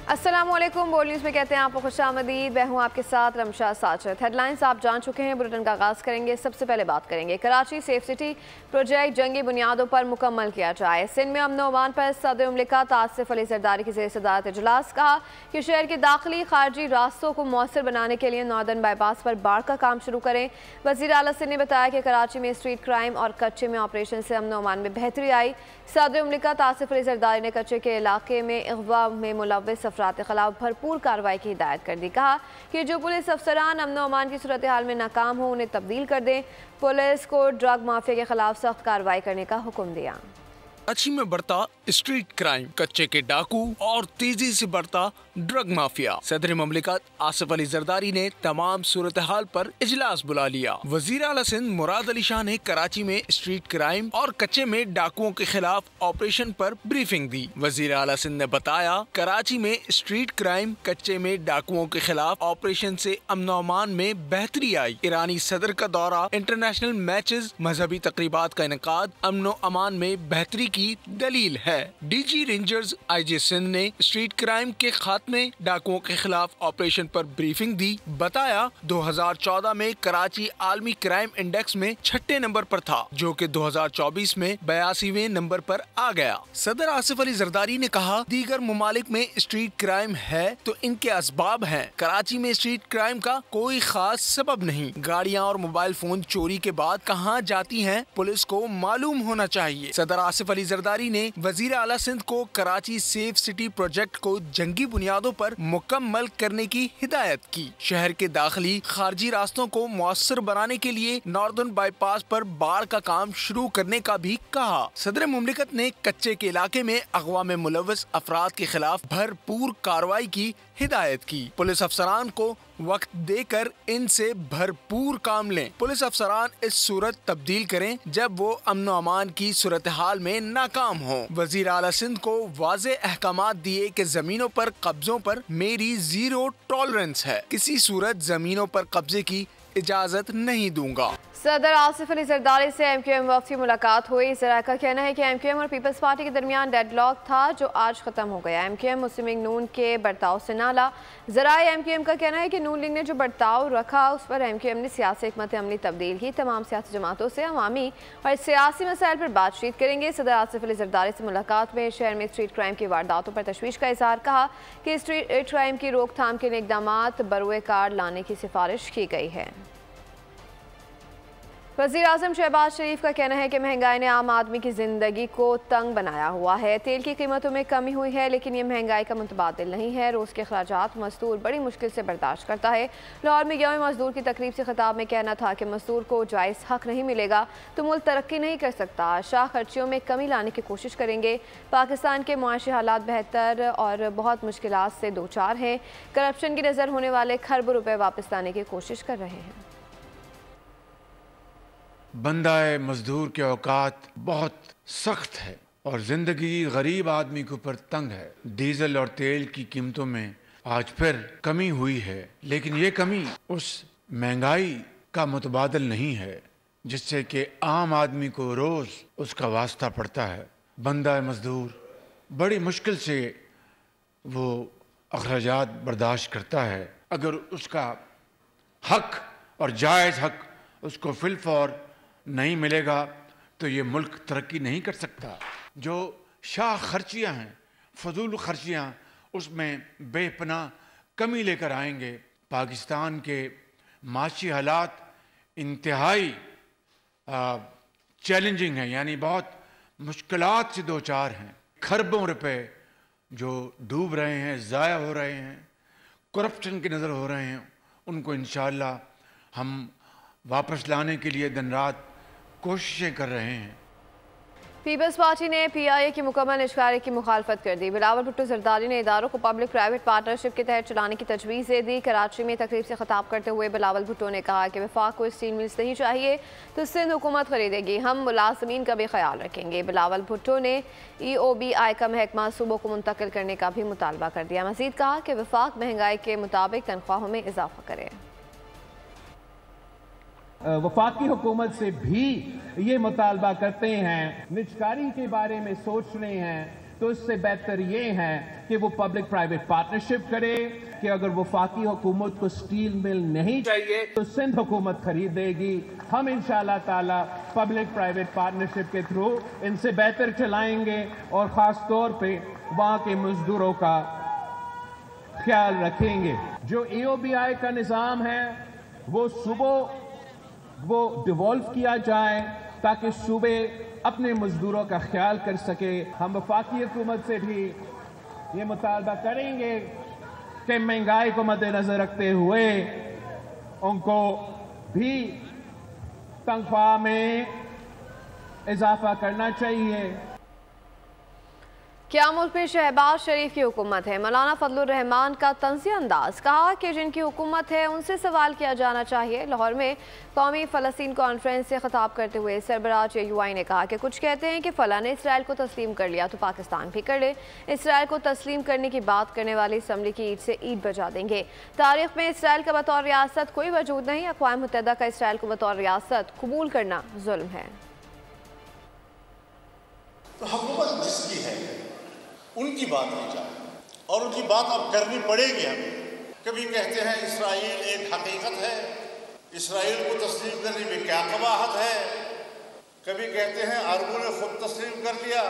अस्सलामुअलैकुम। बोल न्यूज़ में कहते हैं आपको खुशामदीद। मैं हूँ आपके साथ रमशा साजिद। हेडलाइंस आप जान चुके हैं, बुलेटिन का आगाज़ करेंगे। सबसे पहले बात करेंगे कराची सेफ सिटी प्रोजेक्ट जंगी बुनियादों पर मुकम्मल किया जाए। सिंध में अमन अमान पर सदर मुमलिकत आसिफ अली जरदारी की ज़ेर सदारत इजलास। कहा कि शहर के दाखिली खारजी रास्तों को मौसर बनाने के लिए नॉर्दर्न बाईपास पर बाढ़ का काम शुरू करें। वज़ीर आला सिंध ने बताया कि कराची में स्ट्रीट क्राइम और कच्चे में ऑपरेशन से अमन अमान में बेहतरी आई। सदर मुमलिकत आसिफ अली जरदारी ने कच्चे के इलाके में अगवा में मुलव्वस अफराद के खिलाफ भरपूर कार्रवाई की हिदायत कर दी। कहा कि जो पुलिस अफसरान अमन अमान की सूरत हाल में नाकाम हो उन्हें तब्दील कर दें। पुलिस को ड्रग माफिया के खिलाफ सख्त कार्रवाई करने का हुक्म दिया। कराची में बढ़ता स्ट्रीट क्राइम, कच्चे के डाकू और तेजी से बढ़ता ड्रग माफिया। सदर ममलिकत आसिफ अली जरदारी ने तमाम सूरत हाल पर इजलास बुला लिया। वजीर आला सिंध मुराद अली शाह ने कराची में स्ट्रीट क्राइम और कच्चे में डाकुओं के खिलाफ ऑपरेशन पर ब्रीफिंग दी। वजीर आला सिंध ने बताया कराची में स्ट्रीट क्राइम, कच्चे में डाकुओं के खिलाफ ऑपरेशन से अमन अमान में बेहतरी आई। ईरानी सदर का दौरा, इंटरनेशनल मैचेस, मजहबी तकरीबात का इनकाद अमन अमान में बेहतरी की दलील है। डीजी रेंजर्स आईजी सिंध ने स्ट्रीट क्राइम के खात्मे, डाकुओं के खिलाफ ऑपरेशन पर ब्रीफिंग दी। बताया 2014 में कराची आलमी क्राइम इंडेक्स में 6ठे नंबर पर था, जो कि 2024 में 82वें नंबर पर आ गया। सदर आसिफ अली जरदारी ने कहा दीगर मुमालिक में स्ट्रीट क्राइम है तो इनके असबाब हैं। कराची में स्ट्रीट क्राइम का कोई खास सबब नहीं। गाड़ियाँ और मोबाइल फोन चोरी के बाद कहाँ जाती हैं, पुलिस को मालूम होना चाहिए। सदर आसिफ अली जरदारी ने वजीर आला सिंध को कराची सेफ सिटी प्रोजेक्ट को जंगी बुनियादों पर मुकम्मल करने की हिदायत की। शहर के दाखिली खारजी रास्तों को मौसर बनाने के लिए नॉर्दर्न बाईपास पर बाढ़ का काम शुरू करने का भी कहा। सदर मुमलिकत ने कच्चे के इलाके में अगवा में मुलव्वस अफराद के खिलाफ भरपूर कार्रवाई की हिदायत की। पुलिस अफसरान को वक्त देकर इनसे भरपूर काम लें। पुलिस अफसरान इस सूरत तब्दील करें जब वो अमन अमान की सूरत हाल में नाकाम हो। वजीर आला सिंध को वाज़े अहकामात दिए कि जमीनों पर कब्जों पर मेरी जीरो टॉलरेंस है, किसी सूरत जमीनों पर कब्जे की इजाजत नहीं दूंगा। सदर आसिफ अली जरदारी से MQM वफ़द की मुलाकात हुई। ज़राए का कहना है कि MQM और पीपल्स पार्टी के दरमियान डेडलॉक था जो आज ख़त्म हो गया। MQM मुस्लिम लीग नून के बर्ताव से नाला। ज़राए MQM का कहना है कि नून लीग ने जो बर्ताव रखा उस पर MQM ने सियासी हिकमत अमली तब्दील की। तमाम सियासी जमातों से अवामी और सियासी मसाइल पर बातचीत करेंगे। सदर आसिफ अली जरदारी से मुलाकात में शहर में स्ट्रीट क्राइम की वारदातों पर तशवीश का इजहार। कहा कि स्ट्रीट क्राइम की रोकथाम के लिए इक़दाम बरोए कार लाने की सिफारिश की गई है। वज़ीर आज़म शहबाज शरीफ का कहना है कि महंगाई ने आम आदमी की ज़िंदगी को तंग बनाया हुआ है। तेल की कीमतों में कमी हुई है लेकिन ये महंगाई का मुतबादिल नहीं है। रोज़ के अखराजात मजदूर बड़ी मुश्किल से बर्दाश्त करता है। लाहौर में यौम मजदूर की तकरीब से खिताब में कहना था कि मजदूर को जायज़ हक नहीं मिलेगा तो मुल्क तरक्की नहीं कर सकता। शाह खर्चियों में कमी लाने की कोशिश करेंगे। पाकिस्तान के मुआशी हालात बेहतर और बहुत मुश्किलात से दो चार हैं। करप्शन की नज़र होने वाले खरबों रुपए वापस लाने की कोशिश कर रहे हैं। बंदाए मजदूर के औकात बहुत सख्त है और ज़िंदगी गरीब आदमी के ऊपर तंग है। डीजल और तेल की कीमतों में आज फिर कमी हुई है लेकिन ये कमी उस महंगाई का मुतबादिल नहीं है जिससे कि आम आदमी को रोज़ उसका वास्ता पड़ता है। बंदाए मजदूर बड़ी मुश्किल से वो अखराजात बर्दाश्त करता है। अगर उसका हक और जायज़ हक उसको फिलफौर नहीं मिलेगा तो ये मुल्क तरक्की नहीं कर सकता। जो शाह खर्चियाँ हैं, फजूल खर्चियाँ, उसमें बेपनाह कमी लेकर आएंगे। पाकिस्तान के माशी हालात इंतहाई चैलेंजिंग हैं, यानी बहुत मुश्किलात से दो चार हैं। खरबों रुपए जो डूब रहे हैं, ज़ाया हो रहे हैं, करप्शन की नज़र हो रहे हैं, उनको इंशाअल्लाह हम वापस लाने के लिए दिन रात कोशिशें कर रहे हैं। पीपल्स पार्टी ने PIA की मुकम्मल निष्कारी की मुखालफत कर दी। बिलावल भुट्टो जरदारी ने इदारों को पब्लिक प्राइवेट पार्टनरशिप के तहत चलाने की तजवीज़ दे दी। कराची में तकरीब से खिताब करते हुए बिलावल भुट्टो ने कहा कि वफाक को स्टील मिल्स नहीं चाहिए तो सिंध हुकूमत खरीदेगी, हम मुलाजमीन का भी ख्याल रखेंगे। बिलावल भुट्टो ने EOBI का महकमा सूबों को मुंतकिल करने का भी मुतालबा कर दिया। मजीद कहा कि वफाक महंगाई के मुताबिक तनख्वाहों में इजाफा करे। वफाकी हुकूमत से भी ये मुतालबा करते हैं, निजकारी के बारे में सोच रहे हैं तो इससे बेहतर ये है कि वो पब्लिक प्राइवेट पार्टनरशिप करे कि अगर वफाकी हुकूमत को स्टील मिल नहीं चाहिए तो सिंध हुकूमत खरीदेगी। हम इंशाअल्लाह ताला पब्लिक प्राइवेट पार्टनरशिप के थ्रू इनसे बेहतर चलाएंगे और ख़ास तौर पे वहाँ के मजदूरों का ख्याल रखेंगे। जो EOBI का निज़ाम है वो सुबह वो डिवॉल्व किया जाए ताकि सूबे अपने मजदूरों का ख्याल कर सके। हम वफाकी हुकूमत से भी ये मुतालबा करेंगे कि महंगाई को मद्देनजर रखते हुए उनको भी तनख्वाह में इजाफा करना चाहिए। क्या मुल्क में शहबाज शरीफ की हुकूमत है? मौलाना फजलुर रहमान का तंज़ी अंदाज, कहा कि जिनकी हुकूमत है उनसे सवाल किया जाना चाहिए। लाहौर में कौमी फ़लस्तीन कॉन्फ्रेंस से खिताब करते हुए सरबराह JUI ने कहा कि कुछ कहते हैं कि फ़लाँ ने इसराइल को तस्लीम कर लिया तो पाकिस्तान भी कर ले। इसराइल को तस्लीम करने की बात करने वाली असम्बली की ईद से ईद बजा देंगे। तारीख में इसराइल का बतौर रियासत कोई वजूद नहीं। अक़वाम मुत्तहिदा का इसराइल को बतौर रियासत कबूल करना जुल्म है। तो हुकूमत जिसकी है उनकी बात की जाए और उनकी बात अब करनी पड़ेगी हमें। कभी कहते हैं इसराइल एक हकीकत है, इसराइल को तस्लीम करने में क्या कबाहत है। कभी कहते हैं अरबों ने खुद तस्लीम कर लिया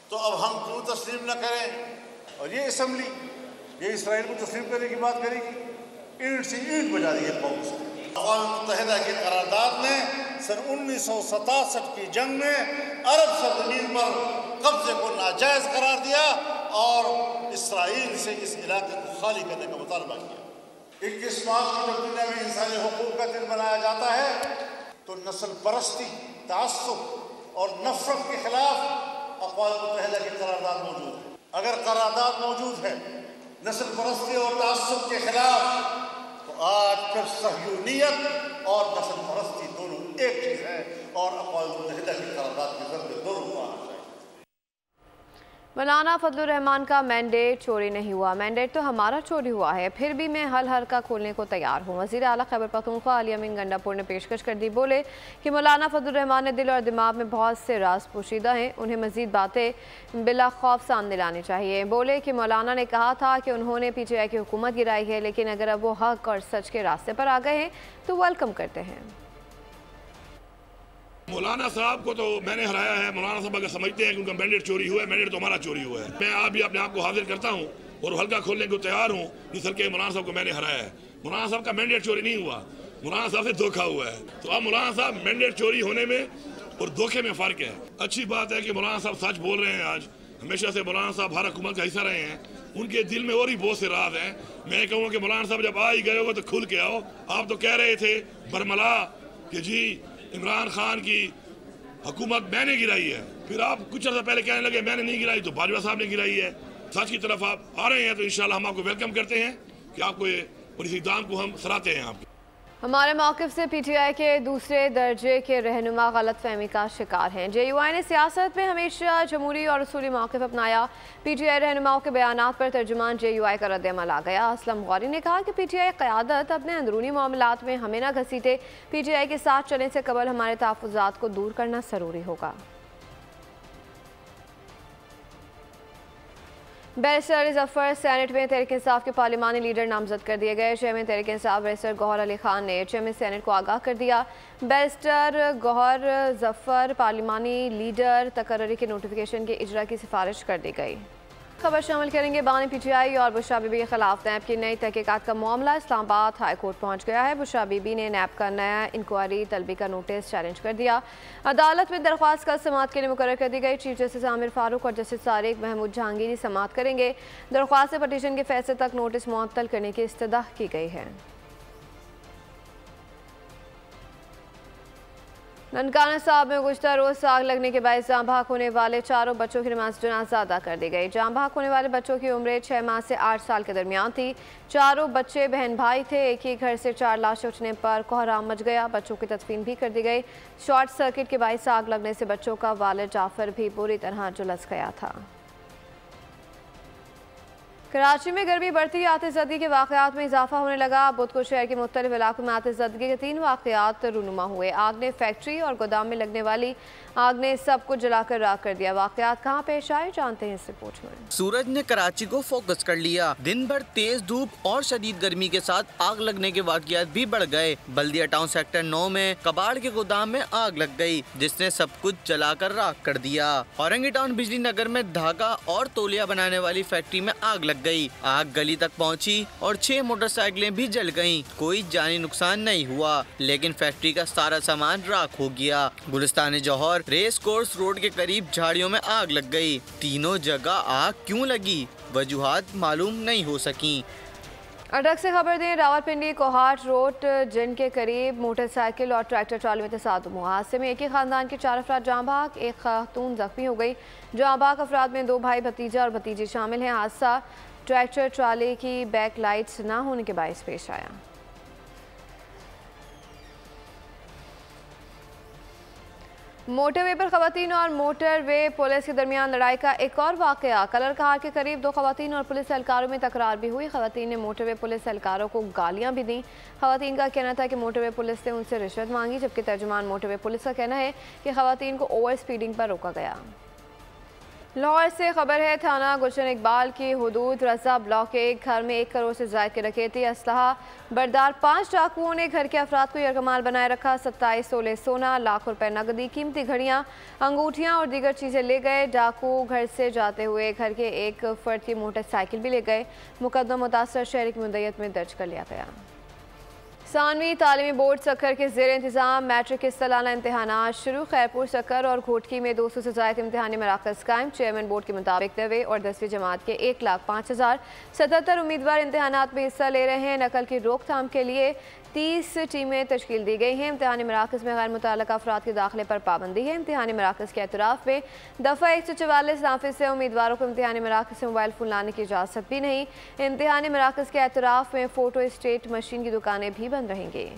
तो अब हम क्यों तस्लीम न करें। और ये असम्बली ये इसराइल को तस्लीम करने की बात करेगी, ईंट से ईंट बजा दी है कौम से। अक़वाम मुत्तहिदा की करारदाद ने सन 1967 की जंग में अरब सरजमीन पर कब्जे को नाजायज़ करार दिया और इसराइल से इस इलाके को खाली करने का मुतालबा किया। 21 मार्च की जब दुनिया में इंसानी हुकूक का दिन मनाया जाता है तो नस्ल परस्ती, तासुब और नफरत के खिलाफ अक़वाम मुत्तहिदा की करारदाद मौजूद है। अगर करारदाद मौजूद है नस्ल परस्ती और तासुब के खिलाफ तो आज फिर सहयूनियत और नस्ल परस्ती दोनों एक चीज़ है और अक़वाम मुत्तहिदा की करारदाद के ज़रिए दोनों को आना चाहिए। मौलाना फजलुर रहमान का मैंडेट चोरी नहीं हुआ, मैंडेट तो हमारा चोरी हुआ है, फिर भी मैं हल हल्का खोलने को तैयार हूँ। वज़ीर आला खैबर पख्तूनख्वा अली अमीन गंडापुर ने पेशकश कर दी। बोले कि मौलाना फजलुर रहमान ने दिल और दिमाग में बहुत से राज पोशीदा हैं, उन्हें मज़ीद बातें बिला खौफ सामने लानी चाहिए। बोले कि मौलाना ने कहा था कि उन्होंने PTI की हुकूमत गिराई है, लेकिन अगर अब वो हक और सच के रास्ते पर आ गए हैं तो वेलकम करते हैं। मौलाना साहब को तो मैंने हराया है। मौलाना साहब अगर समझते हैं कि उनका मैंडेट चोरी हुआ है, मैंडेट तो हमारा चोरी हुआ है। मैं आप भी अपने आप को हाजिर करता हूँ और हल्का खोलने को तैयार हूँ जिस हल्के मौलाना साहब को मैंने हराया है। मौलाना साहब का मैंडेट चोरी नहीं हुआ, मौलाना साहब से धोखा हुआ है। तो अब मौलाना साहब मैंडेट चोरी होने में और धोखे में फ़र्क है। अच्छी बात है कि मौलाना साहब सच बोल रहे हैं। आज हमेशा से मौलाना साहब हर हुकूमत का हिस्सा रहे हैं, उनके दिल में और ही बहुत से राज हैं। मैं कहूँगा कि मौलाना साहब जब आ ही गए हो तो खुल के आओ। आप तो कह रहे थे बरमला कि जी इमरान खान की हुकूमत मैंने गिराई है, फिर आप कुछ अर्सा पहले कहने लगे मैंने नहीं गिराई तो बाजवा साहब ने गिराई है। सच की तरफ आप आ रहे हैं तो इंशाल्लाह हम आपको वेलकम करते हैं कि आपको ये और इस इक़दाम को हम सराहते हैं। आपके हमारे मौक़िफ़ से PTI के दूसरे दर्जे के रहनुमा गलत फहमी का शिकार हैं। JUI ने सियासत में हमेशा जमहूरी और उसूली मौक़िफ़ अपनाया। PTI रहनुमाओं के बयानात पर तर्जुमान JUI का रद्द-ए-अमल आ गया। असलम गौरी ने कहा कि PTI क़यादत अपने अंदरूनी मामलात में हमें न घसीटे, PTI के साथ चलने से कबल हमारे तहफ़्फ़ुज़ात को दूर करना ज़रूरी होगा। बैरिस्टर जफर सेनेट में तहरीक इंसाफ के पार्लिमानी लीडर नामजद कर दिए गए। चेयरमैन तहरीक इंसाफ बैरिस्टर गौहर अली खान ने चेयरमैन सेनेट को आगाह कर दिया। बैरिस्टर गौहर जफर पार्लिमानी लीडर तकर्री के नोटिफिकेशन के इजरा की सिफारिश कर दी गई। खबर शामिल करेंगे बानी PTI और बुशरा बीबी के खिलाफ नैब की नई तहकीकात का मामला इस्लामाबाद हाई कोर्ट पहुंच गया है। बुशरा बीबी ने नैब का नया इंक्वायरी तलबी का नोटिस चैलेंज कर दिया। अदालत में दरख्वास्त कल समाअत के लिए मुकर्रर कर दी गई। चीफ जस्टिस आमिर फारूक और जस्टिस तारिक महमूद जहांगीरी समाअत करेंगे। दरख्वास्त पटिशन के फैसले तक नोटिस मुअत्तल करने की इस्तदा की गई है। ननकाना साहब में गुज़श्ता रोज़ आग लगने के बाद जान बहक होने वाले 4 बच्चों की नमाज जनाजा अदा कर दी गई। जान बहक होने वाले बच्चों की उम्र 6 माह से 8 साल के दरमियान थी। 4 बच्चे बहन भाई थे। एक ही घर से 4 लाशें उठने पर कोहराम मच गया। बच्चों की तदफीन भी कर दी गई। शॉर्ट सर्किट के बाइस आग लगने से बच्चों का वालिद जाफर भी बुरी तरह झुलस गया था। कराची में गर्मी बढ़ती आतिशज़दगी के वाक़यात में इजाफा होने लगा। बुध को शहर के मुख्तलिफ इलाकों में आतिशज़दगी के 3 वाक़यात रूनुमा हुए। आग ने फैक्ट्री और गोदाम में लगने वाली आग ने सब कुछ जलाकर राख कर दिया। वाक़यात कहाँ पेश आए, जानते हैं इस रिपोर्ट में। सूरज ने कराची को फोकस कर लिया। दिन भर तेज धूप और शदीद गर्मी के साथ आग लगने के वाक़यात भी बढ़ गए। बल्दिया टाउन सेक्टर 9 में कबाड़ के गोदाम में आग लग गई, जिसने सब कुछ जलाकर राख कर दिया। औरंगी टाउन बिजली नगर में धागा और तौलिया बनाने वाली फैक्ट्री में आग लग गई। आग गली तक पहुंची और 6 मोटरसाइकिलें भी जल गईं। कोई जानी नुकसान नहीं हुआ, लेकिन फैक्ट्री का सारा सामान राख हो गया। गुलिस्तान जौहर रेस कोर्स रोड के करीब झाड़ियों में आग लग गई। तीनों जगह आग क्यों लगी, वजूहात मालूम नहीं हो सकी। अटक से खबर दें, रावलपिंडी कोहाट रोड जिन के करीब मोटरसाइकिल और ट्रैक्टर ट्राली में तसादुम हुआ। हादसे में एक ही खानदान के 4 अफराद जाँ बहक, एक खातून जख्मी हो गई। जाँ बहक अफराद में 2 भाई भतीजा और भतीजी शामिल हैं। हादसा ट्रैक्टर ट्राली की बैक लाइट्स ना होने के बायस पेश आया। मोटरवे पर खवातीन और मोटरवे पुलिस के दरमियान लड़ाई का एक और वाकया। कलर कहार के करीब 2 खवातीन और पुलिस एहलकारों में तकरार भी हुई। खवातीन ने मोटरवे पुलिस एहलकारों को गालियां भी दी। खवातीन का कहना था कि मोटरवे पुलिस ने उनसे रिश्वत मांगी, जबकि तर्जुमान मोटरवे पुलिस का कहना है कि खवातीन को ओवर स्पीडिंग पर रोका गया। लाहौर से खबर है, थाना गुलशन इकबाल की हुदूद रजा ब्लॉक के एक घर में 1 करोड़ से ज़ायद के डकैती असलहा बरदार 5 डाकुओं ने घर के अफराद को यरगमाल बनाए रखा। 27 तोले सोना, लाख रुपए नकदी, कीमती घड़ियां, अंगूठियां और दीगर चीज़ें ले गए। डाकू घर से जाते हुए घर के एक फर्द की मोटरसाइकिल भी ले गए। मुकदमा मुतासर शहर की मुद्दत में दर्ज कर लिया गया। सानवी तालीमी बोर्ड सक्कर के ज़ेर इंतज़ाम मैट्रिक के सालाना इम्तहानात शुरू। खैरपुर, सक्कर और घोटकी में 200 से ज़ायद इम्तहानी मराकज़ कायम। चेयरमैन बोर्ड के मुताबिक 9वीं और 10वीं जमात के 1,05,077 उम्मीदवार इम्तहानात में हिस्सा ले रहे हैं। नकल की रोकथाम के लिए 30 टीमें तश्कील दी गई हैं। इम्तहानी मराकज़ में गैर मुतल्लका अफराद के दाखिले पर पाबंदी है। इम्तहानी मराकज़ के एतराफ़ में दफ़ा 144 नाफिज से उम्मीदवारों को इम्तहानी मराकज़ से मोबाइल फ़ोन लाने की इजाज़त भी नहीं। इम्तहानी मराकज़ के एतराफ़ में फ़ोटो स्टेट मशीन की दुकानें भी बंद रहेंगी।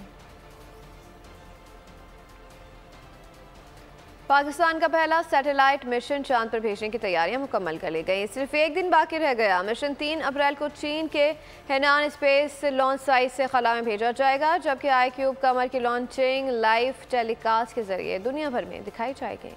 पाकिस्तान का पहला सैटेलाइट मिशन चांद पर भेजने की तैयारियां मुकम्मल कर ली गई। सिर्फ एक दिन बाकी रह गया। मिशन 3 अप्रैल को चीन के हेनान स्पेस लॉन्च साइट से खला में भेजा जाएगा, जबकि iCube कमर की लॉन्चिंग लाइव टेलीकास्ट के जरिए दुनिया भर में दिखाई जाएगी।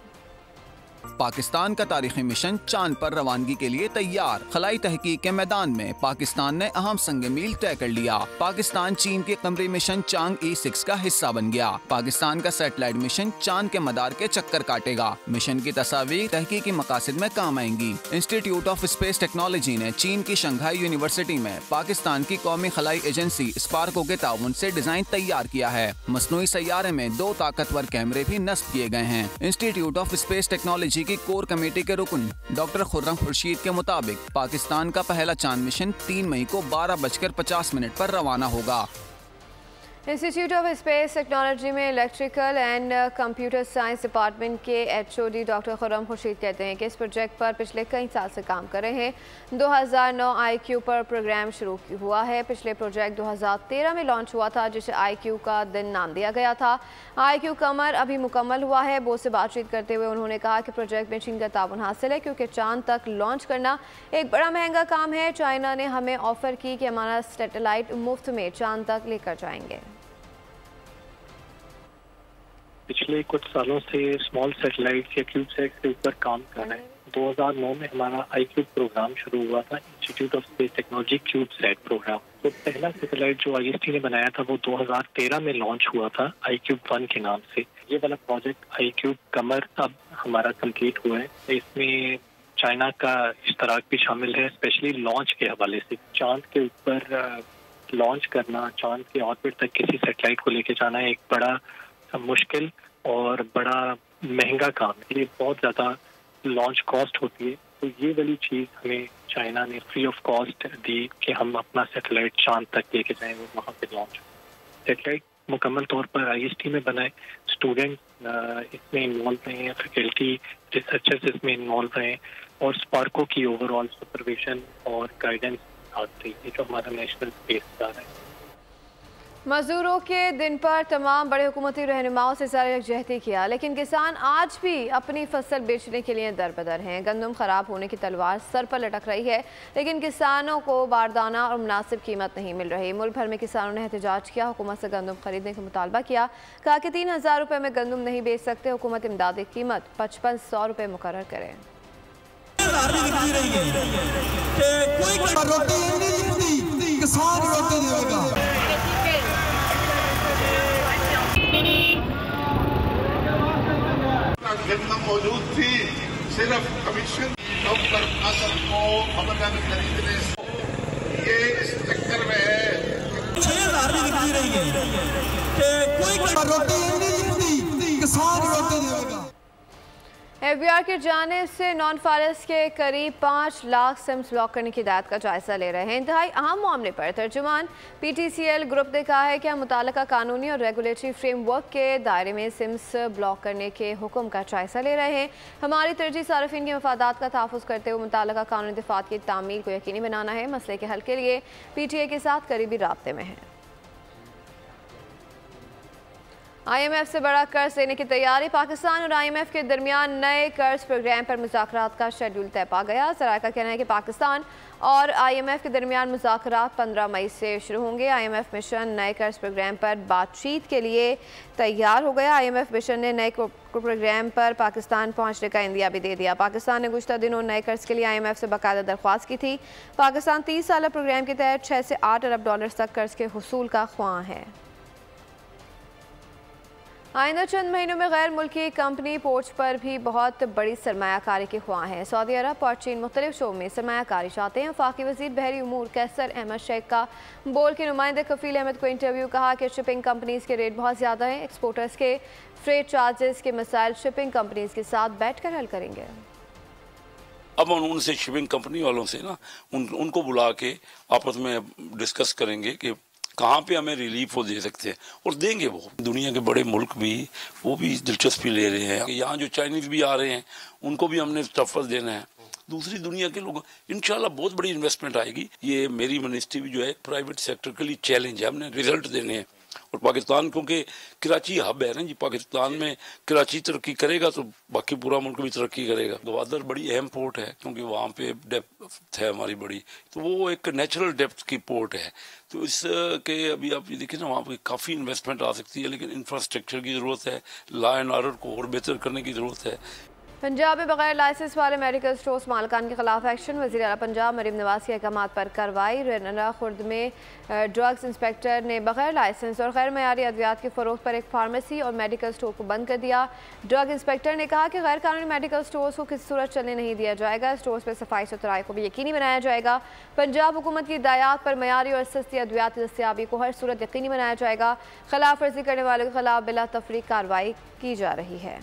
पाकिस्तान का तारीखी मिशन चांद पर रवानगी के लिए तैयार। खलाई तहकीक के मैदान में पाकिस्तान ने अहम संग मील तय कर लिया। पाकिस्तान चीन के कमरी मिशन चांग E6 का हिस्सा बन गया। पाकिस्तान का सैटेलाइट मिशन चांद के मदार के चक्कर काटेगा। मिशन की तस्वीर तहकीकी मकासद में काम आएंगी। इंस्टीट्यूट ऑफ स्पेस टेक्नोलॉजी ने चीन की शंघाई यूनिवर्सिटी में पाकिस्तान की कौमी खलाई एजेंसी स्पार्को के ताउन से डिजाइन तैयार किया है। मसनूई सैयारे में 2 ताकतवर कैमरे भी नस्ब किए गए हैं। इंस्टीट्यूट ऑफ स्पेस टेक्नोलॉजी की कोर कमेटी के रुकन डॉक्टर खुर्रम खुर्शीद के मुताबिक पाकिस्तान का पहला चांद मिशन 3 मई को 12:50 पर रवाना होगा। इंस्टीट्यूट ऑफ स्पेस टेक्नोलॉजी में electrical and computer science department के HOD डॉक्टर खुर्रम खुर्शीद कहते हैं कि इस प्रोजेक्ट पर पिछले कई साल से काम कर रहे हैं। 2009 iCube पर प्रोग्राम शुरू हुआ है। पिछले प्रोजेक्ट 2013 में लॉन्च हुआ था, जिसे iCube का दिन नाम दिया गया था। iCube कमर अभी मुकम्मल हुआ है। बोर्ड से बातचीत करते हुए उन्होंने कहा कि प्रोजेक्ट में चीन का ताउन हासिल है, क्योंकि चांद तक लॉन्च करना एक बड़ा महंगा काम है। चाइना ने हमें ऑफर की कि हमारा सैटेलाइट मुफ्त में चांद तक लेकर जाएंगे। पिछले कुछ सालों से स्मॉल सैटेलाइट या क्यूबसैट के ऊपर काम कर रहे हैं। 2009 में हमारा iCube प्रोग्राम शुरू हुआ था, institute of space technology CubeSat programme. तो पहला सैटेलाइट जो IST ने बनाया था वो 2013 में लॉन्च हुआ था iCube 1 के नाम से। ये वाला प्रोजेक्ट iCube कमर अब हमारा कंप्लीट हुआ है। इसमें चाइना का इश्तराक भी शामिल है, स्पेशली लॉन्च के हवाले से। चांद के ऊपर लॉन्च करना, चांद के ऑर्बिट तक किसी सैटेलाइट को लेके जाना एक बड़ा मुश्किल और बड़ा महंगा काम है। ये बहुत ज़्यादा लॉन्च कॉस्ट होती है। तो ये वाली चीज़ हमें चाइना ने फ्री ऑफ कॉस्ट दी कि हम अपना सैटेलाइट चांद तक लेके जाएं और वहाँ पे लॉन्च। सैटेलाइट मुकम्मल तौर पर IST में बनाए। स्टूडेंट इसमें इन्वॉल्व रहे हैं, फैकल्टी रिसर्चर्स इसमें इन्वॉल्व रहे हैं और स्पार्को की ओवरऑल सुपरविजन और गाइडेंस आती है, जो हमारा नेशनल स्पेस इदारा है। मजदूरों के दिन पर तमाम बड़े हुकूमती रहनुमाओं से इज़हार यकजहती किया, लेकिन किसान आज भी अपनी फसल बेचने के लिए दरबदर हैं। गंदम खराब होने की तलवार सर पर लटक रही है, लेकिन किसानों को बारदाना और मुनासिब कीमत नहीं मिल रही। मुल्क भर में किसानों ने एहतजाज किया, हुकूमत से गंदम खरीदने का मुतालबा किया। कहा कि 3000 रुपये में गंदम नहीं बेच सकते, हुकूमत इमदादी कीमत 5500 रुपये मुकर्रर करे। गंदम मौजूद थी, सिर्फ कमीशन पर को खबरदारी खरीदने ये इस चक्कर में है 6000 बिकती रही है कि कोई रोटी नहीं, किसान रोटी देगा। FBI की जानिब से नॉन फारिस के करीब 5 लाख सिम्स ब्लॉक करने की हिदायत का जायजा ले रहे हैं। इंतहाई अहम मामले पर तर्जुमान PTCL ग्रुप ने कहा है कि हम मुताल्लिका कानूनी और रेगुलेटरी फ्रेमवर्क के दायरे में सिम्स ब्लॉक करने के हुक्म का जायजा ले रहे हैं। हमारी तरजीह सार्फिन के मफादात का तहफ़्फ़ुज़ करते हुए मुताल्लिका कानूनी दफ़ात की तामील को यकीनी बनाना है। मसले के हल के लिए PTA के साथ करीबी राब्ते में है। IMF से बड़ा कर्ज देने की तैयारी। पाकिस्तान और IMF के दरमियान नए कर्ज प्रोग्राम पर मुज़ाकरात का शेड्यूल तय पा गया। ज़राए का कहना है कि पाकिस्तान और IMF के दरमियान मुज़ाकरात 15 मई से शुरू होंगे। IMF मिशन नए कर्ज प्रोग्राम पर बातचीत के लिए तैयार हो गया। IMF मिशन ने नए प्रोग्राम पर पाकिस्तान पहुँचने का इंदिया भी दे दिया। पाकिस्तान ने गुज़श्ता दिनों नए कर्ज के लिए IMF से बाकायदा दरख्वास्त की थी। पाकिस्तान 30 साल प्रोग्राम के तहत 6 से 8 अरब डॉलर तक कर्ज के हुसूल का ख्वाह है। आइंदा चंद महीनों में गैर मुल्की कंपनी पोर्ट्स पर भी बहुत बड़ी सरमायाकारी के ख्वाह हैं। सऊदी अरब और चीन मुख्तलिफ शो में सरमायाकारी चाहते हैं। वफाकी वज़ीर बहरी उमूर कैसर अहमद शेख का बोल के नुमाइंदे कफील अहमद को इंटरव्यू। कहा कि शिपिंग कंपनीज़ के रेट बहुत ज़्यादा हैं। एक्सपोर्टर्स के फ्रेट चार्जेस के मसाइल शिपिंग कंपनीज़ के साथ बैठ कर हल करेंगे। अब हम उनसे शिपिंग कंपनी वालों से ना उनको बुला के आपस में डिस्कस करेंगे कि कहाँ पे हमें रिलीफ वो दे सकते हैं और देंगे। वो दुनिया के बड़े मुल्क भी वो भी दिलचस्पी ले रहे हैं। यहाँ जो चाइनीज़ भी आ रहे हैं उनको भी हमने टफल देना है। दूसरी दुनिया के लोग इंशाल्लाह बहुत बड़ी इन्वेस्टमेंट आएगी। ये मेरी मिनिस्ट्री भी जो है प्राइवेट सेक्टर के लिए चैलेंज है, हमने रिजल्ट देने हैं। और पाकिस्तान क्योंकि कराची हब है ना जी, पाकिस्तान में कराची तरक्की करेगा तो बाकी पूरा मुल्क भी तरक्की करेगा। गवादर बड़ी अहम पोर्ट है क्योंकि वहाँ पे डेप्थ है हमारी बड़ी, तो वो एक नेचुरल डेप्थ की पोर्ट है। तो इसके अभी आप ये देखिए ना वहाँ पे काफ़ी इन्वेस्टमेंट आ सकती है, लेकिन इंफ्रास्ट्रक्चर की ज़रूरत है, लॉ एंड ऑर्डर को और बेहतर करने की ज़रूरत है। पंजाब में बगैर लाइसेंस वाले मेडिकल स्टोर्स मालकान के खिलाफ एक्शन। वज़ीर आला पंजाब मरीम नवाज के अहकामात पर कार्रवाई। रैना खुर्द में ड्रग्स इंस्पेक्टर ने बगैर लाइसेंस और गैर मयारी अद्वियात की फ़रोख्त पर एक फार्मेसी और मेडिकल स्टोर को बंद कर दिया। ड्रग इंस्पेक्टर ने कहा कि गैर कानूनी मेडिकल स्टोर्स को किसी सूरत चलने नहीं दिया जाएगा। स्टोर्स पर सफाई सुथराई को भी यकीनी बनाया जाएगा। पंजाब हुकूमत की हिदायत पर मयारी और सस्ती अद्वियात की दस्तियाबी को हर सूरत यकीनी बनाया जाएगा। खिलाफ वर्जी करने वालों के खिलाफ बिला तफरीक कार्रवाई की जा रही है।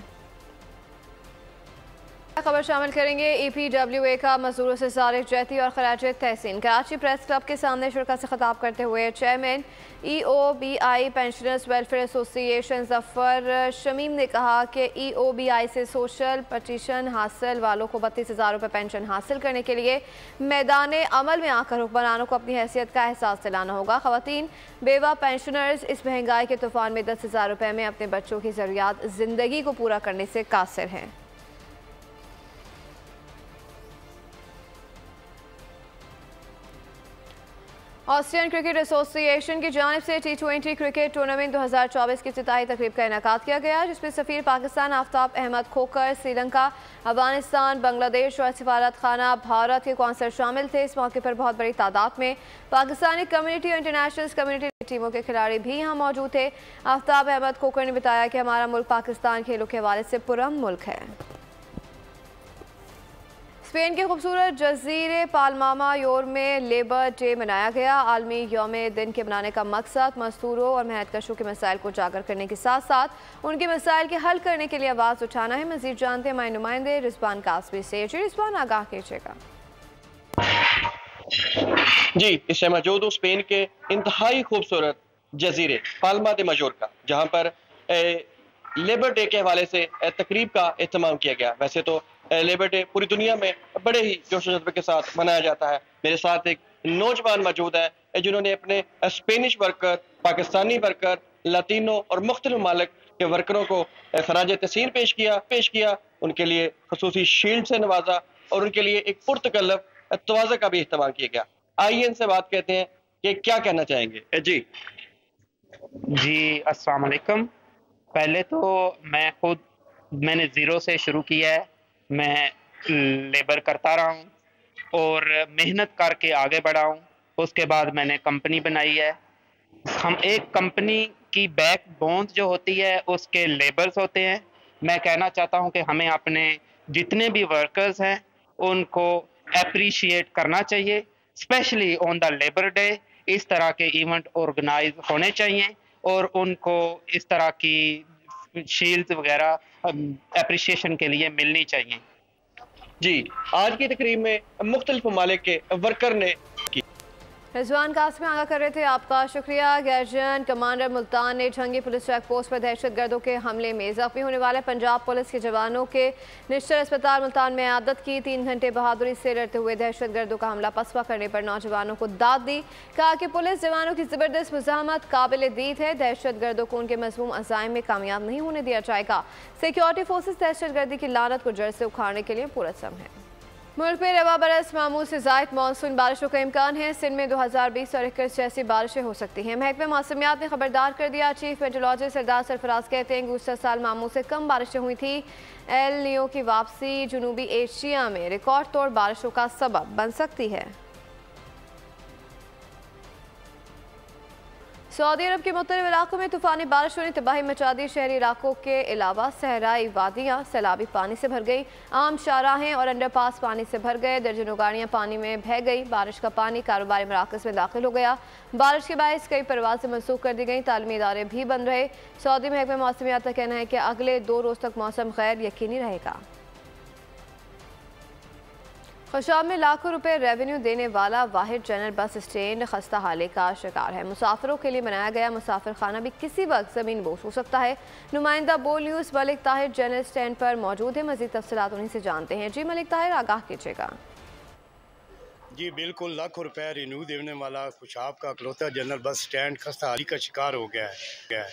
खबर शामिल करेंगे। EPWA का मजदूरों से ज़ारिफ जैती और खराज तहसीन। कराची प्रेस क्लब के सामने शुरा से खिताब करते हुए chairman EOBI pensioners welfare association Zafar Shamim ने कहा कि EOBI से सोशल पटिशन हासिल वालों को 32,000 रुपये पेंशन हासिल करने के लिए मैदान अमल में आकर हुक्मरानों को अपनी हैसियत का एहसास दिलाना होगा। ख़वातीन बेवा पेंशनर्स इस महंगाई के तूफान में 10,000 रुपये में अपने बच्चों की ज़रूरियात ज़िंदगी को पूरा करने से कासिर हैं। ऑस्ट्रेलियन क्रिकेट एसोसिएशन की जानिब से T20 क्रिकेट टूर्नामेंट 2024 की इफ्तिताही तकरीब का इनेकाद किया गया, जिसमें सफ़ीर पाकिस्तान आफ्ताब अहमद खोकर, श्रीलंका, अफगानिस्तान, बांग्लादेश और सिफारत खाना भारत के कौंसल शामिल थे। इस मौके पर बहुत बड़ी तादाद में पाकिस्तानी कम्युनिटी और इंटरनेशनल कम्युनिटी टीमों के खिलाड़ी भी यहाँ मौजूद थे। आफ्ताब अहमद खोकर ने बताया कि हमारा मुल्क पाकिस्तान खेलों के हवाले से पुरअमन मुल्क है। स्पेन के खूबसूरत जजीरे पालमामा योर में लेबर डे मनाया गया। आलमी यौम दिन के मनाने का मकसद मजदूरों और मेहनतकशों के मसाइल को उजागर करने के साथ साथ उनके मसाइल के हल करने के लिए आवाज़ उठाना है। मज़ीद जानते हैं हमारे नुमाइंदे रिजवान कासमी से। जी रिजवान, आगाह कीजिएगा। जी, इससे मौजूद हूँ स्पेन के इंतहाई खूबसूरत जजीरे पाल्मा दे मजोर्का, जहाँ पर लेबर डे के हवाले से तकरीब का एहतमाम किया गया। वैसे तो लेबर डे पूरी दुनिया में बड़े ही जोश जज्बे के साथ मनाया जाता है। मेरे साथ एक नौजवान मौजूद है जिन्होंने अपने स्पेनिश वर्कर, पाकिस्तानी वर्कर, लतीनो और मुख्तलिफ ममालिक के वर्करों को खराज तहसीन पेश किया, उनके लिए खसूसी शील्ड से नवाजा और उनके लिए एक पुरतकल्लफ तवाज़ा का भी इस्तेमाल किया गया। आइए इनसे बात कहते हैं कि क्या कहना चाहेंगे। जी अस्सलाम वालेकुम। पहले तो मैंने ज़ीरो से शुरू किया है। मैं लेबर करता रहा हूँ और मेहनत करके आगे बढ़ा हूँ। उसके बाद मैंने कंपनी बनाई है। हम एक कंपनी की बैकबोन जो होती है उसके लेबर्स होते हैं। मैं कहना चाहता हूँ कि हमें अपने जितने भी वर्कर्स हैं उनको अप्रिशिएट करना चाहिए, specially on the labour day. इस तरह के इवेंट ऑर्गेनाइज होने चाहिए और उनको इस तरह की शील्ड्स वगैरह अप्रिशिएशन के लिए मिलनी चाहिए। जी, आज की तकरीब में मुख्तलिफ ममालिक के वर्कर ने रिजवान कासमी आगाह कर रहे थे, आपका शुक्रिया। गर्जन कमांडर मुल्तान ने झंगी पुलिस चेक पोस्ट पर दहशतगर्दों के हमले में जख्मी होने वाले पंजाब पुलिस के जवानों के निश्चर अस्पताल मुल्तान में आदत की। 3 घंटे बहादुरी से लड़ते हुए दहशतगर्दों का हमला पसवा करने पर नौजवानों को दाद दी। कहा कि पुलिस जवानों की जबरदस्त मुजाहमत काबिल दीद है। दहशतगर्दों को उनके मज़मूम अज़ाइम में कामयाब नहीं होने दिया जाएगा। सिक्योरिटी फोर्सेस दहशतगर्दी की लानत को जड़ से उखाड़ने के लिए पुरअज़्म है। मुल्क में रवा बरस मामूल से ज़ायद मानसून बारिशों का इम्कान है। सिंध में 2020 और 21 जैसी बारिशें हो सकती हैं। महकमे मौसमियात ने खबरदार कर दिया। चीफ मेट्रोलॉजिस्ट सरदार सरफराज कहते हैं गुज़श्ता साल मामूल से कम बारिशें हुई थी। एल नियो की वापसी जनूबी एशिया में रिकॉर्ड तोड़ बारिशों का सबब बन सकती है। सऊदी अरब के मुख्तलिफ इलाकों में तूफानी बारिशों ने तबाही मचा दी। शहरी इलाकों के अलावा सहराई वादियाँ सैलाबी पानी से भर गई। आम शाहराहें और अंडरपास पानी से भर गए। दर्जनों गाड़ियाँ पानी में बह गई। बारिश का पानी कारोबारी मराकज़ में दाखिल हो गया। बारिश के बायस कई परवाज़ें मनसूख कर दी गई। तालीमी इदारे भी बंद रहे। सऊदी महकमे मौसमियात का कहना है कि अगले 2 रोज़ तक मौसम गैर यकीनी रहेगा। खुशाब में लाखों रुपए रेवेन्यू देने वाला वाहिद जनरल बस स्टैंड खस्ता हाले का शिकार है। मुसाफिरों के लिए बनाया गया मुसाफिर खाना भी किसी वक्त ज़मीन बोस हो सकता है। नुमाइंदा बोल news Malik Tahir general stand पर मौजूद है। मज़ीद तफसीलात उन्हीं से जानते हैं। जी मलिक ताहिर, आगाह कीजिएगा। जी बिल्कुल, लाखों रुपए रिन्यू देने वाला खुशाब का अकलौता जनरल बस स्टैंड खस्ता हाली का शिकार हो गया है।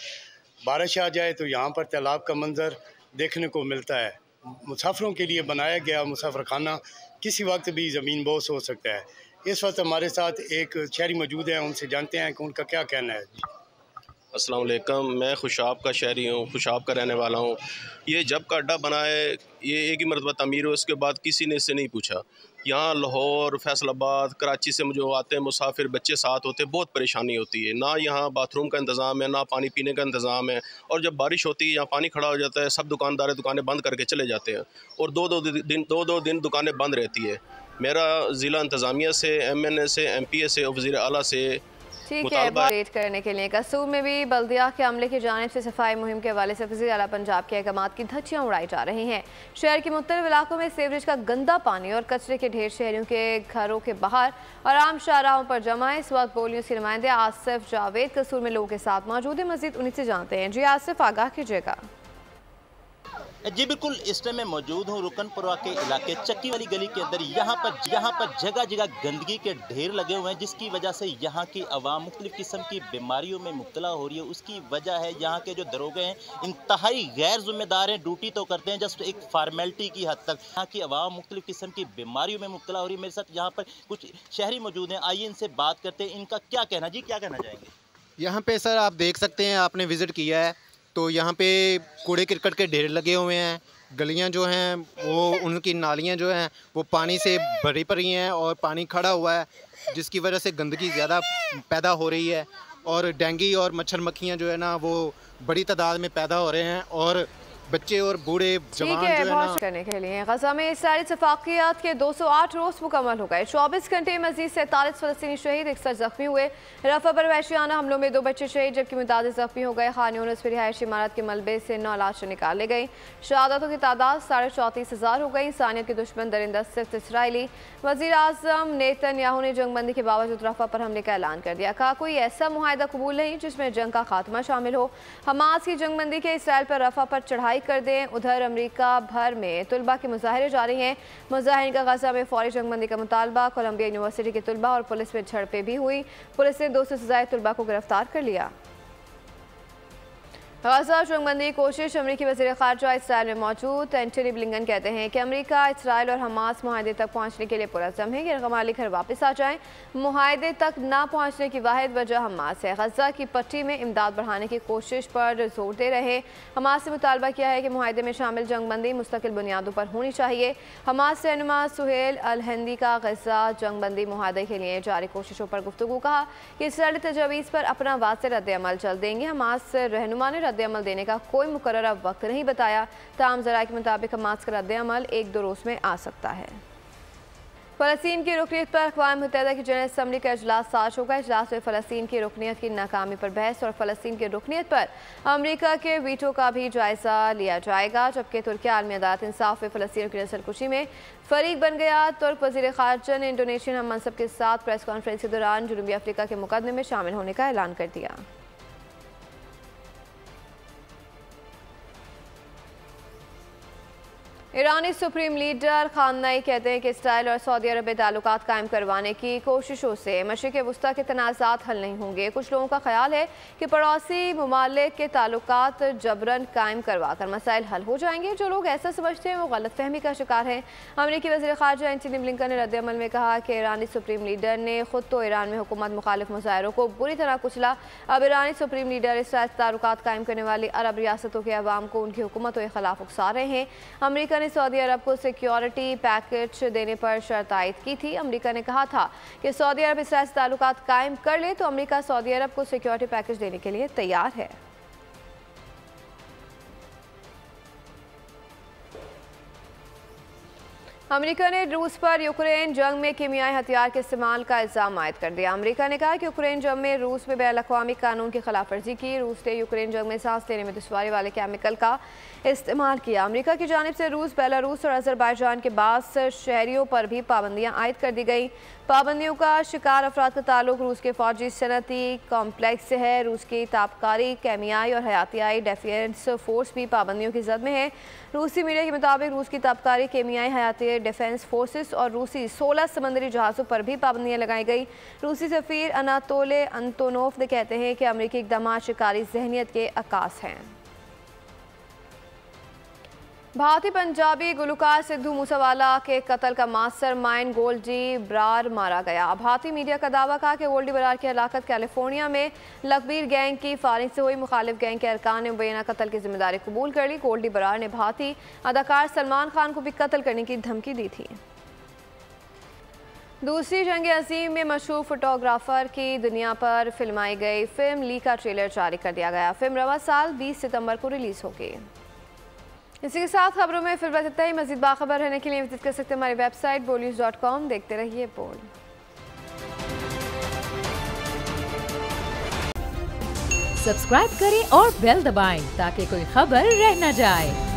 बारिश आ जाए तो यहाँ पर तालाब का मंजर देखने को मिलता है। मुसाफिरों के लिए बनाया गया मुसाफिर खाना किसी वक्त भी ज़मीन बोस हो सकता है। इस वक्त हमारे साथ एक शहरी मौजूद है, उनसे जानते हैं कि उनका क्या कहना है। अस्सलाम वालेकुम, मैं खुशाब का शहरी हूँ, खुशाब का रहने वाला हूँ। ये जब का अड्डा बना है, ये एक ही मरतबा तमीर हो, उसके बाद किसी ने इससे नहीं पूछा। यहाँ लाहौर, फैसलाबाद, कराची से जो आते हैं मुसाफिर, बच्चे साथ होते हैं, बहुत परेशानी होती है। ना यहाँ बाथरूम का इंतज़ाम है, ना पानी पीने का इंतज़ाम है। और जब बारिश होती है, यहाँ पानी खड़ा हो जाता है, सब दुकानें बंद करके चले जाते हैं और दो दिन दुकानें बंद रहती है। मेरा ज़िला इंतज़ामिया से, MNA से, MPA से और वज़ीर आला से ठीक है, अपडेट करने के लिए कसूर में भी बल्दिया के अमले की जानिब से सफाई मुहिम के हवाले से वज़ीर आला पंजाब के अहकामात की धज्जियां उड़ाई जा रही हैं। शहर के मुख्तलिफ इलाकों में सीवरेज का गंदा पानी और कचरे के ढेर शहरियों के घरों के बाहर और आम शाहराहों पर जमा है। इस वक्त बोल न्यूज़ के नुमाइंदे आसिफ जावेद कसूर में लोगों के साथ मौजूद है। मजीद उन्हीं से जानते हैं। जी आसिफ, आगाह कीजिएगा। जी बिल्कुल, इस टाइम मैं मौजूद हूँ रुकनपुरा के इलाके चक्की वाली गली के अंदर। यहाँ पर जगह जगह गंदगी के ढेर लगे हुए हैं, जिसकी वजह से यहाँ की आवाम मुख्तलिफ किस्म की बीमारियों में मुब्तला हो रही है। उसकी वजह है यहाँ के जो दरोगे हैं इंतहाई गैर जिम्मेदार हैं, ड्यूटी तो करते हैं जस्ट एक फार्मेलिटी की हद तक। यहाँ की आवाम मुख्तलिफ किस्म की बीमारियों में मुब्तला हो रही है। मेरे साथ यहाँ पर कुछ शहरी मौजूद हैं, आइए इनसे बात करते हैं। इनका क्या कहना, जी क्या कहना चाहेंगे? यहाँ पे सर आप देख सकते हैं, आपने विज़िट किया है तो यहाँ पे कूड़े करकट के ढेर लगे हुए हैं। गलियाँ जो हैं वो उनकी नालियाँ जो हैं वो पानी से भरी पड़ी हैं और पानी खड़ा हुआ है, जिसकी वजह से गंदगी ज़्यादा पैदा हो रही है और डेंगू और मच्छर मक्खियाँ जो है ना वो बड़ी तादाद में पैदा हो रहे हैं और बच्चे और बूढ़े जवान जो है ना करने के लिए गजा में इसराइली सफाकियात के 208 रोज़ मुकम्मल हो गए। 24 घंटे मजीद 47 फ़लस्तीनी शहीद, 61 जख्मी हुए। रफा पर वहशियाना हमलों में 2 बच्चे शहीद जबकि मुतादिद जख्मी हो गए। खान यूनिस में रिहायशी इमारत के मलबे से 9 लाशें निकाले गई। शहादतों की तादाद 34,500 हो गई। इंसानियत के दुश्मन दरिंदा सिर्फ इसराइली। वज़ीर आज़म नेतन्याहू ने जंगबंदी के बावजूद रफा पर हमले का ऐलान कर दिया। कहा कोई ऐसा मुआहदा कबूल नहीं जिसमें जंग का खात्मा शामिल हो। हमास की जंगबंदी के इसराइल पर रफा पर चढ़ाई स्ट्राइक कर दें। उधर अमेरिका भर में तुलबा के मुजाहरे जारी हैं। मुजाहिरीन का गजा में फौरी जंगबंदी का मुतालबा। कोलंबिया यूनिवर्सिटी के तुलबा और पुलिस में झड़पें भी हुई। पुलिस ने 200 से ज़ायद तुलबा को गिरफ्तार कर लिया। गजा जंगबंदी की कोशिश। अमरीकी वज़ीर ख़ारजा इसराइल में मौजूद एंटनी ब्लिंकन कहते हैं कि अमरीका, इसराइल और हमास मुआहदे तक पहुँचने के लिए पुरज़म है कि रकम माली घर वापस आ जाएं। मुआहदे तक ना पहुँचने की वाहिद वजह हमास है। गजा की पट्टी में इमदाद बढ़ाने की कोशिश पर जोर दे रहे। हमास से मुतालबा किया है कि मुआहदे में शामिल जंगबंदी मुस्तकिल बुनियादों पर होनी चाहिए। हमास रहनुमा सुहेल अल हिंदी का गजा जंगबंदी मुआहदे के लिए जारी कोशिशों पर गुफ्तगू कहा कि इसराइली तजावीज़ पर अपना वाज़ेह रद्द-ए-अमल जल्द देंगे। हमास रहनुमा ने रद्द-ए-अमल देने का कोई मुकर्रर वक्त नहीं बताया। ताम ज़राए के मुताबिक हमास का रद्द-ए-अमल 1-2 रोज़ में आ सकता है। फ़लस्तीन की रुकनीत पर अक़वाम मुत्तहिदा की जनरल असम्बली का इजलास आज होगा। इजलास में फ़लस्तीन की रुकनीत की नाकामी पर बहस और फ़लस्तीन की रुकनीत पर अमरीका के वीटो का भी जायज़ा लिया जाएगा। जबकि तुर्की आलमी अदालत इंसाफ में फ़लस्तीनियों की नस्लकुशी में फ़रीक बन गया। तुर्क वज़ीर ख़ारजा ने इंडोनेशियन हम मनसब के साथ प्रेस कॉन्फ्रेंस के दौरान जनूबी अफ्रीका के मुकदमे में शामिल होने का ऐलान कर दिया। ईरानी सुप्रीम लीडर खामनेई कहते हैं कि इसराइल और सऊदी अरब में ताल्लुकात कायम करवाने की कोशिशों से मशरिक़ वस्ता के तनाज़ात हल नहीं होंगे। कुछ लोगों का ख्याल है कि पड़ोसी ममालिक के ताल्लुकात जबरन कायम करवा कर मसाइल हल हो जाएंगे। जो लोग ऐसा समझते हैं वो गलत फहमी का शिकार हैं। अमरीकी वज़ीर ख़ारजा एंटनी ब्लिंकन ने रद्द-ए-अमल में कहा कि ईरानी सुप्रीम लीडर ने खुद तो ईरान में हुकूमत मुखालिफ मुजाहिरों को बुरी तरह कुचला। अब ईरानी सुप्रीम लीडर इसराइल से ताल्लुकात कायम करने वाली अरब रियासतों के अवाम को उनकी हुकूमतों के खिलाफ उकसा रहे हैं। अमरीका ने सऊदी अरब को सिक्योरिटी पैकेज देने पर शर्त आयद की थी। अमरीका ने कहा था कि सऊदी अरब इसराइल से ताल्लुकात कायम कर ले तो अमरीका सऊदी अरब को सिक्योरिटी पैकेज देने के लिए तैयार है। अमेरिका ने रूस पर यूक्रेन जंग में कीमियाई हथियार के इस्तेमाल का इल्ज़ाम आयद कर दिया। अमेरिका ने कहा कि यूक्रेन जंग में रूस में बैन-अल-अक़वामी कानून की खिलाफ वर्जी की। रूस ने यूक्रेन जंग में सांस लेने में दुश्वारी वाले केमिकल का इस्तेमाल किया। अमेरिका की जानिब से रूस, बेलारूस और अज़रबैजान के बाद शहरियों पर भी पाबंदियाँ आयद कर दी गई। पाबंदियों का शिकार अफराद का ताल्लुक रूस के फौजी सनती कॉम्प्लेक्स से है। रूस की ताबकारी, केमियाई और हयातियाई डिफेंस फोर्स भी पाबंदियों की जद में है। रूसी मीडिया के मुताबिक रूस की ताबकारी, केमियाई, हयातियाई डिफेंस फोर्सेस और रूसी 16 समंदरी जहाज़ों पर भी पाबंदियाँ लगाई गई। रूसी सफ़ीर अनातोले अंतोनोफ ने कहते हैं कि अमरीकी इक़दाम शिकारी जहनियत के अक्कास हैं। भारतीय पंजाबी गुलकार सिद्धू मूसेवाला के कत्ल का मास्टरमाइंड गोल्डी बरार मारा गया। भारतीय मीडिया का दावा कहा कि गोल्डी बरार की हलाकत कैलिफोर्निया में लखबीर गैंग की फायरिंग से हुई। मुखालिफ गैंग के अरकान ने मुबैना कत्ल की जिम्मेदारी कबूल कर ली। गोल्डी बरार ने भारतीय अदाकार सलमान खान को भी कत्ल करने की धमकी दी थी। दूसरी जंग अज़ीम में मशहूर फोटोग्राफर की दुनिया पर फिल्माई गई फिल्म ली का ट्रेलर जारी कर दिया गया। फिल्म रवा साल 20 सितंबर को रिलीज होगी। इसी के साथ खबरों में फिर बस इतना ही। मज़ीद बाखबर रहने के लिए विजिट कर सकते हैं हमारी वेबसाइट bolnews.com। देखते रहिए बोल। सब्सक्राइब करें और बेल दबाएं ताकि कोई खबर रह न जाए।